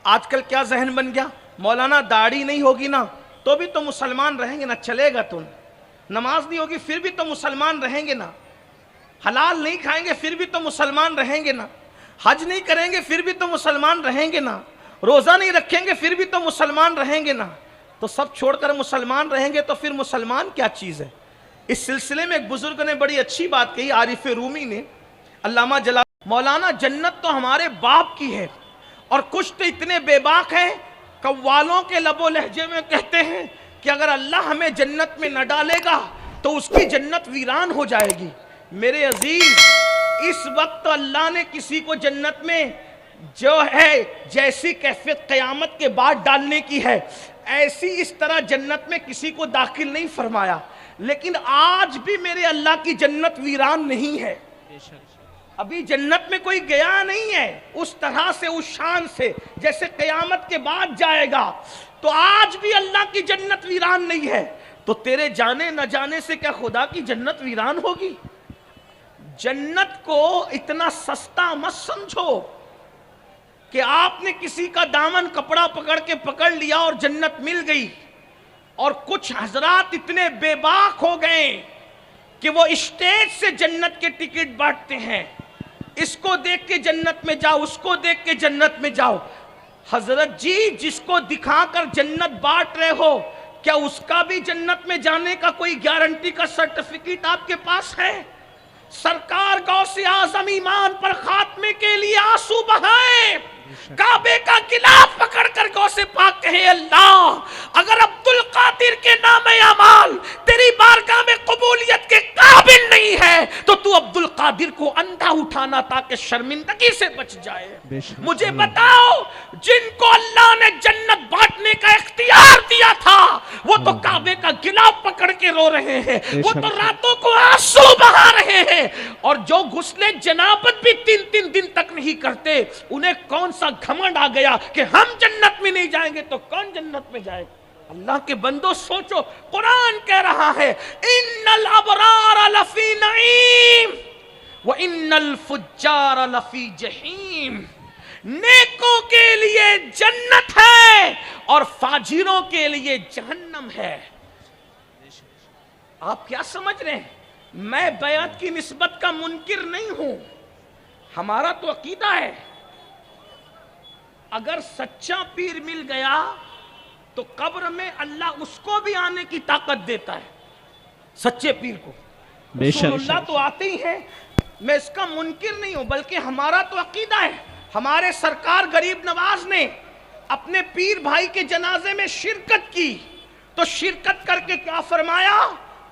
आजकल क्या जहन बन गया, मौलाना दाढ़ी नहीं होगी ना तो भी तो मुसलमान रहेंगे ना, चलेगा तुम, नमाज नहीं होगी फिर भी तो मुसलमान रहेंगे ना, हलाल नहीं खाएंगे फिर भी तो मुसलमान रहेंगे ना, हज नहीं करेंगे फिर भी तो मुसलमान रहेंगे ना, रोजा नहीं रखेंगे फिर भी तो मुसलमान रहेंगे ना। तो सब छोड़कर मुसलमान रहेंगे तो फिर मुसलमान क्या चीज है। इस सिलसिले में एक बुजुर्ग ने बड़ी अच्छी बात कही, आरिफ रूमी ने, अल्लामा जलाल, मौलाना जन्नत तो हमारे बाप की है और कुछ तो इतने बेबाक हैं कव्वालों के लबो लहजे में कहते हैं कि अगर अल्लाह हमें जन्नत में न डालेगा तो उसकी जन्नत वीरान हो जाएगी। मेरे अजीज, इस वक्त अल्लाह ने किसी को जन्नत में जो है जैसी कैफियत क़यामत के बाद डालने की है ऐसी इस तरह जन्नत में किसी को दाखिल नहीं फरमाया, लेकिन आज भी मेरे अल्लाह की जन्नत वीरान नहीं है। अभी जन्नत में कोई गया नहीं है उस तरह से, उस शान से जैसे क़यामत के बाद जाएगा। तो आज भी अल्लाह की जन्नत वीरान नहीं है, तो तेरे जाने न जाने से क्या खुदा की जन्नत वीरान होगी। जन्नत को इतना सस्ता मत समझो कि आपने किसी का दामन कपड़ा पकड़ के पकड़ लिया और जन्नत मिल गई। और कुछ हजरात इतने बेबाक हो गए कि वो स्टेज से जन्नत के टिकट बांटते हैं, इसको देख के जन्नत में जाओ, उसको देख के जन्नत में जाओ। हजरत जी, जिसको दिखाकर जन्नत बांट रहे हो, क्या उसका भी जन्नत में जाने का कोई गारंटी का सर्टिफिकेट आपके पास है? सरकार गौसे आजम ईमान पर खात्मे के लिए आंसू बहाए, काबे का गिलाफ पकड़कर गौसे पाक कहे, अल्लाह अगर अब्दुल कादिर के नाम अमाल तेरी बारगाह में कबूलियत के काबिल नहीं है तो तू अब्दुल कादिर को अंधा उठाना ताकि शर्मिंदगी से बच जाए। मुझे बताओ, जिनको अल्लाह ने जन्नत बांटने का इख्तियार दिया था वो तो काबे का गिलाफ पकड़ के रो रहे हैं, वो तो रातों को आंसू बहा रहे हैं। और जो गुस्ले जनाबत भी 3-3 दिन तक नहीं करते, उन्हें कौन सा घमंड आ गया कि हम जन्नत में नहीं जाएंगे तो कौन जन्नत में जाएगा। अल्लाह के बंदो सोचो, कुरान कह रहा है इन्नल अबरार लफी नईम व इन्नल फुज्जार लफी जहीम। नेकों के लिए जन्नत है और फाजिरों के लिए जहन्नम है। आप क्या समझ रहे हैं? मैं बयात की निस्बत का मुनकिर नहीं हूं, हमारा तो अकीदा है अगर सच्चा पीर मिल गया तो कब्र में अल्लाह उसको भी आने की ताकत देता है, सच्चे पीर को। रसूलुल्लाह तो आते ही हैं, मैं इसका मुनकिर नहीं हूं, बल्कि हमारा तो अकीदा है। हमारे सरकार गरीब नवाज ने अपने पीर भाई के जनाजे में शिरकत की, तो शिरकत करके क्या फरमाया,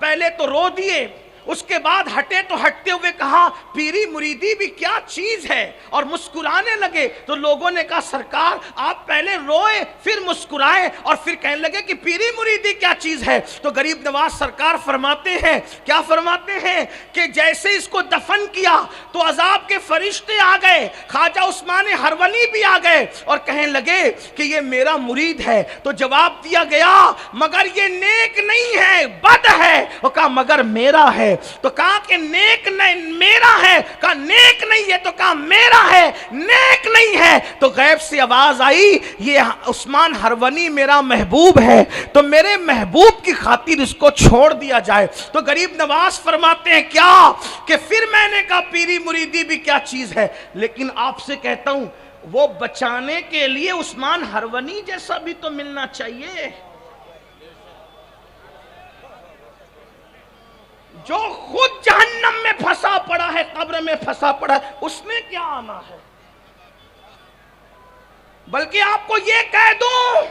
पहले तो रो दिए, उसके बाद हटे तो हटते हुए कहा पीरी मुरीदी भी क्या चीज है, और मुस्कुराने लगे। तो लोगों ने कहा सरकार आप पहले रोए फिर मुस्कुराए और फिर कहने लगे कि पीरी मुरीदी क्या चीज है। तो गरीब नवाज सरकार फरमाते हैं, क्या फरमाते हैं कि जैसे इसको दफन किया तो अजाब के फरिश्ते आ गए, ख्वाजा उस्मान हरवनी भी आ गए और कहने लगे कि ये मेरा मुरीद है। तो जवाब दिया गया मगर ये नेक नहीं है, बद है। वो कहा मगर मेरा है। तो कहा कि नेक नहीं मेरा है, कहा नेक नहीं है, तो कहा मेरा है, नेक नहीं है। तो गैब से आवाज आई ये उस्मान हरवनी मेरा महबूब है, तो मेरे महबूब की खातिर इसको छोड़ दिया जाए। तो गरीब नवाज फरमाते हैं क्या कि फिर मैंने कहा पीरी मुरीदी भी क्या चीज है, लेकिन आपसे कहता हूं वो बचाने के लिए उस्मान हरवनी जैसा भी तो मिलना चाहिए, जो खुद जहन्नम में फंसा पड़ा है, कब्र में फंसा पड़ा है, उसने क्या आना है। बल्कि आपको ये कह दूं,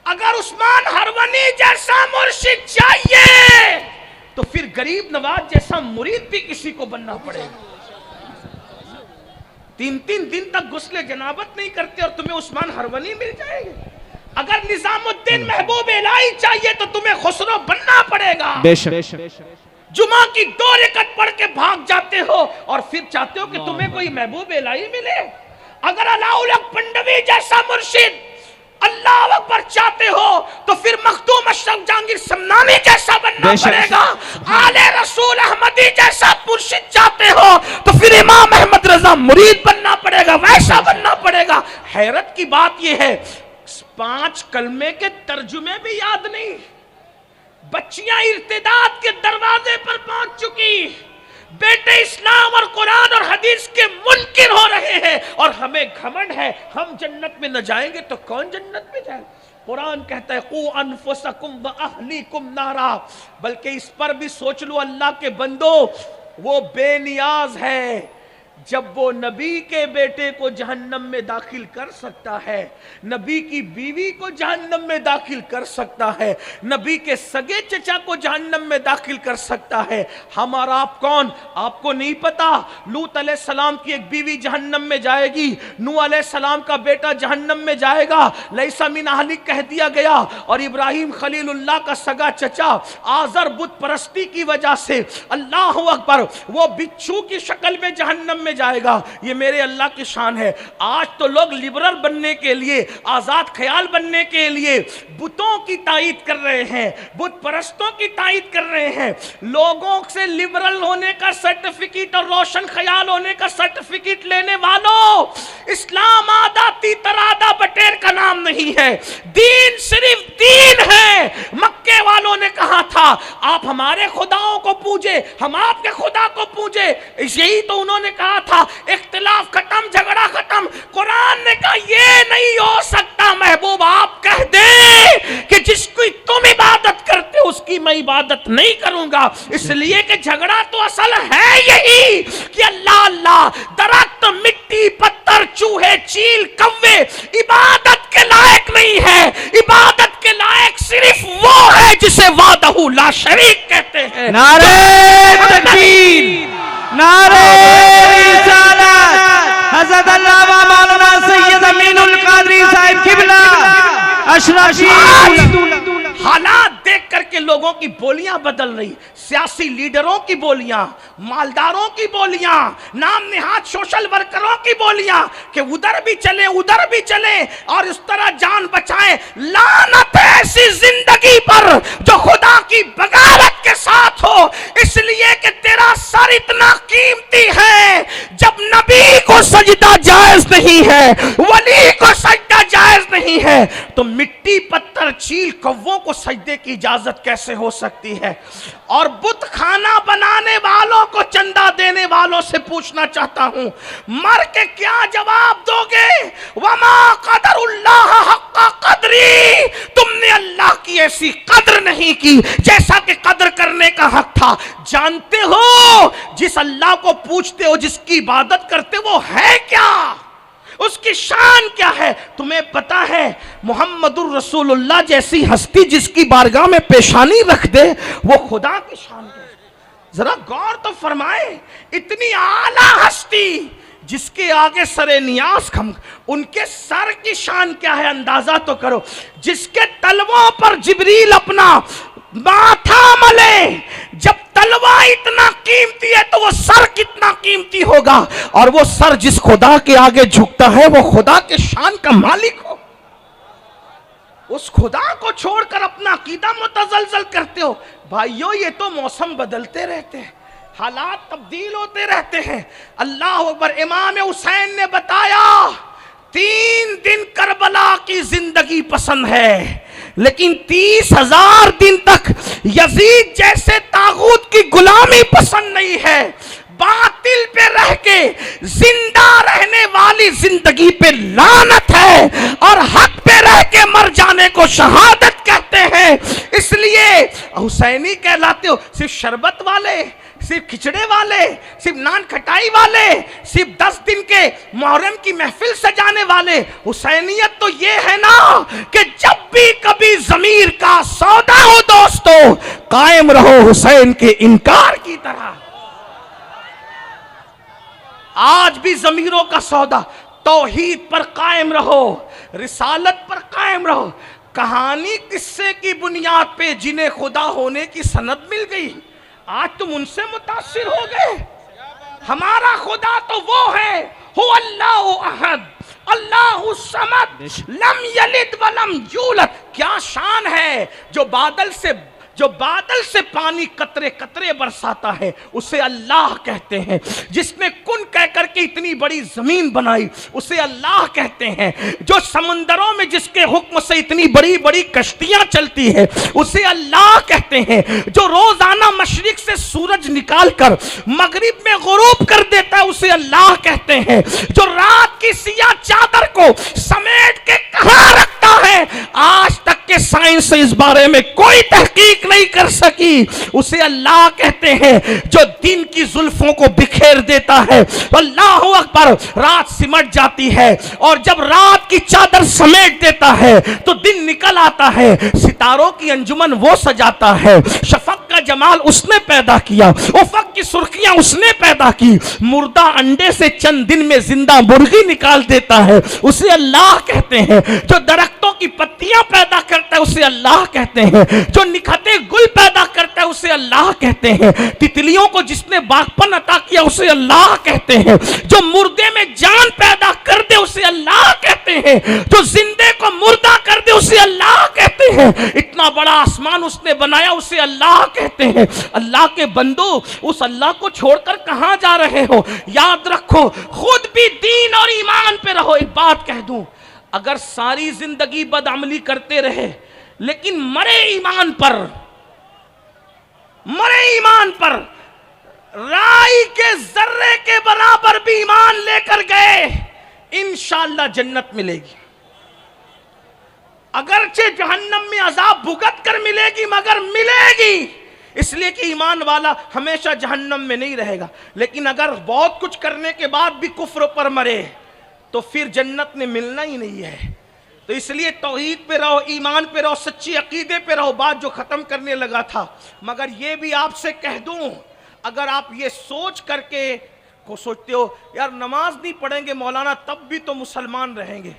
अगर उस्मान हरवनी जैसा मुर्शिद चाहिए तो फिर गरीब नवाज जैसा मुरीद भी किसी को बनना पड़ेगा। 3-3 दिन तक गुस्ले जनाबत नहीं करते और तुम्हें उस्मान हरवनी मिल जाएंगे। अगर निजामुद्दीन महबूब इलाही चाहिए तो तुम्हें खुसरो बनना पड़ेगा। जुमा की 2 रकअत पढ़ के भाग जाते हो और फिर चाहते हो कि तुम्हें कोई महबूब इलाही मिले। अगर अलाउल हक पंडवी जैसा मुर्शिद अल्लाह अल्लाह अकबर चाहते हो तो फिर मखदूम अशरफ जहांगीर समनानी जैसा बनना पड़ेगा। आले रसूल अहमदी जैसा मुर्शिद चाहते हो तो फिर इमाम अहमद रजा मुरीद बनना पड़ेगा, वैसा बनना पड़ेगा। हैरत की बात यह है 5 कलमे के तर्जुमे भी याद नहीं। बच्चियां इर्तिदाद के दरवाजे पर पहुंच चुकी, बेटे इस्लाम और कुरान और हदीस के मुनकिर हो रहे हैं और हमें घमंड है हम जन्नत में न जाएंगे तो कौन जन्नत में जाए। कुरान कहता है कू अनफुसकुम व अहलीकुम नारा। बल्कि इस पर भी सोच लो अल्लाह के बंदो, वो बेनियाज है जब वो नबी के बेटे को जहन्नम में दाखिल कर सकता है, नबी की बीवी को जहन्नम में दाखिल कर सकता है, नबी के सगे चचा को जहन्नम में दाखिल कर सकता है। हमारा आप कौन, आपको नहीं पता। लूत अलैहिस्सलाम की एक बीवी जहन्नम में जाएगी, नूह अलैहिस्सलाम का बेटा जहन्नम में जाएगा, लैसा मिन अहलिक कह दिया गया। और इब्राहिम खलीलुल्लाह का सगा चचा आजर बुत परस्ती की वजह से अल्लाह अकबर वो बिच्छू की शक्ल में जहन्नम में जाएगा। ये मेरे अल्लाह की शान है। आज तो लोग लिबरल बनने के लिए, आजाद ख्याल बनने के लिए बुतों की तायीद कर रहे हैं, बुत परस्तों की तायीद कर रहे हैं। लोगों से लिबरल होने का सर्टिफिकेट और रोशन ख्याल होने का सर्टिफिकेट लेने वालों, इस्लाम आदा तीतरादा बटेर का नाम नहीं है, दीन सिर्फ दीन है। मक्के वालों ने कहा था आप हमारे खुदाओं को पूजे, हम आपके खुदा को पूजे, यही तो उन्होंने कहा था। इख्तिलाफ खत्म, झगड़ा खत्म। कुरान ने कहा ये नहीं हो सकता महबूब, आप कह दे कि जिसकी तुम इबादत करते हो उसकी मैं इबादत नहीं करूंगा। इसलिए कि झगड़ा तो असल है यही कि अल्लाह अल्लाह, दरख्त, मिट्टी, पत्थर, चूहे, चील, कव्वे इबादत के लायक नहीं है। इबादत के लायक सिर्फ वो है जिसे वादहू ला शरीक कहते हैं। नारे तकबीर, नारे रिसालत, हज़रत अल्लामा मौलाना सैयद अमीनुल कादरी साहिब किबला अशरफी। हालात देख करके लोगों की बोलियां बदल रही, सियासी लीडरों की बोलियां, मालदारों की बोलियां, नाम निहाद सोशल वर्करों की बोलियां कि उधर भी चले उधर भी चले और इस तरह जान बचाएं। लानत है ऐसी जिंदगी पर जो खुदा की बगावत के साथ हो, इसलिए कि तेरा सर इतना कीमती है। जब नबी को सजदा जायज नहीं है, वली को सजदा जायज नहीं है, तो मिट्टी, पत्थर, चील, कौवों को सजदे की इजाजत कैसे हो सकती है। और बुत खाना बनाने वालों को चंदा देने वालों से पूछना चाहता हूं, मर के क्या जवाब दोगे। वमा कदरुल्लाह हक्का कदरी, तुमने अल्लाह की ऐसी कद्र नहीं की जैसा कि कद्र करने का हक था। जानते हो जिस अल्लाह को पूछते हो, जिसकी इबादत करते हो, वो है क्या, उसकी शान क्या है तुम्हें पता है। मोहम्मदुर रसूलुल्लाह जैसी हस्ती जिसकी बारगाह में पेशानी रख दे वो खुदा की शान है। जरा गौर तो फरमाए, इतनी आला हस्ती जिसके आगे सरे नियाज खम, उनके सर की शान क्या है अंदाजा तो करो। जिसके तलवों पर जिब्रील अपना माथा मले, जब तलवा इतना कीमती है तो वो सर कितना कीमती होगा। और वो सर जिस खुदा के आगे झुकता है वो खुदा के शान का मालिक हो। उस खुदा को छोड़कर अपना अकीदा मुतज़लज़ल करते हो। भाइयों ये तो मौसम बदलते रहते हैं, हालात तब्दील होते रहते हैं। अल्लाह अकबर। इमाम हुसैन ने बताया 3 दिन करबला की जिंदगी पसंद है, लेकिन 30,000 दिन तक यजीद जैसे तागूत की गुलामी पसंद नहीं है। बातिल पे रह के जिंदा रहने वाली जिंदगी पे लानत है और हक पे रह के मर जाने को शहादत कहते हैं। इसलिए हुसैनी कहलाते हो। सिर्फ शरबत वाले, सिर्फ खिचड़े वाले, सिर्फ नान खटाई वाले, सिर्फ 10 दिन के मुहर्रम की महफिल सजाने वाले। हुसैनियत तो ये है ना कि जब भी कभी जमीर का सौदा हो दोस्तों, कायम रहो हुसैन के इनकार की तरह। आज भी जमीरों का सौदा, तौहीद पर कायम रहो, रिसालत पर कायम रहो। कहानी किस्से की बुनियाद पे जिन्हें खुदा होने की सनद मिल गई, आज तुम उनसे मुतासिर हो गए। हमारा खुदा तो वो है, हु अल्लाहु अहद अल्लाहु समद लम यलिद वलम यूलद। क्या शान है जो बादल से पानी कतरे कतरे बरसाता है, उसे अल्लाह कहते हैं। जिसने कुन कह करके इतनी बड़ी जमीन बनाई, उसे अल्लाह कहते हैं। जो समंदरों में जिसके हुक्म से इतनी बड़ी बड़ी कश्तियां चलती है, उसे अल्लाह कहते हैं। जो रोजाना मशरिक से सूरज निकाल कर मगरिब में गुरूब कर देता है, उसे अल्लाह कहते हैं। जो रात की सिया चादर को समेट के कहां रखता है, आज तक के साइंस इस बारे में कोई तहकीक नहीं कर सकी, उसे अल्लाह कहते हैं। जो दिन की जुल्फों को बिखेर देता है, अल्लाहु अकबर, रात सिमट जाती है, और जब रात की चादर समेट देता है तो दिन निकल आता है। सितारों की अंजुमन वो सजाता है, शफक का जमाल उसने पैदा किया, उफक की सुर्खियां उसने पैदा की। मुर्दा अंडे से चंद दिन में जिंदा मुर्गी निकाल देता है, उसे अल्लाह कहते हैं। जो दरख्तों की पत्तियां पैदा करता है, उसे अल्लाह कहते हैं। जो निखते गुल पैदा करता है, उसे अल्लाह कहते हैं। तितलियों को जिसने बागपन अता किया, उसे अल्लाह कहते हैं। जो मुर्दे में जान पैदा कर दे, उसे अल्लाह कहते हैं। जो जिंदे को मुर्दा कर दे, उसे अल्लाह कहते हैं। इतना बड़ा आसमान उसने बनाया, उसे अल्लाह कहते हैं। अल्लाह के बंदो, उस अल्लाह को छोड़कर कहां जा रहे हो? याद रखो, खुद भी दीन और ईमान पे रहो। एक बात कह दूं, अगर सारी जिंदगी बदअमली करते रहे लेकिन मरे ईमान पर राई के जर्रे के बराबर भी ईमान लेकर गए, इंशाअल्लाह जन्नत मिलेगी। अगरचे जहन्नम में अजाब भुगत कर मिलेगी, मगर मिलेगी। इसलिए कि ईमान वाला हमेशा जहन्नम में नहीं रहेगा। लेकिन अगर बहुत कुछ करने के बाद भी कुफ्र पर मरे, तो फिर जन्नत में मिलना ही नहीं है। तो इसलिए तौहीद पे रहो, ईमान पे रहो, सच्ची अकीदे पे रहो। बात जो खत्म करने लगा था, मगर ये भी आपसे कह दूं, अगर आप ये सोच करके को सोचते हो यार नमाज नहीं पढ़ेंगे मौलाना तब भी तो मुसलमान रहेंगे,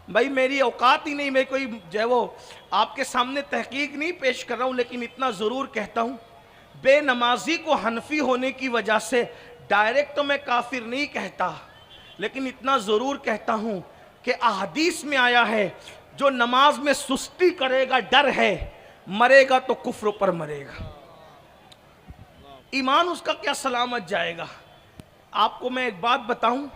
भाई मेरी औकात ही नहीं, मैं कोई जो वो आपके सामने तहकीक नहीं पेश कर रहा हूं, लेकिन इतना जरूर कहता हूं, बेनमाजी को हनफी होने की वजह से डायरेक्ट तो मैं काफिर नहीं कहता, लेकिन इतना जरूर कहता हूं कि अहदीस में आया है जो नमाज में सुस्ती करेगा, डर है, मरेगा तो कुफ्र पर मरेगा, ईमान उसका क्या सलामत जाएगा। आपको मैं एक बात बताऊं,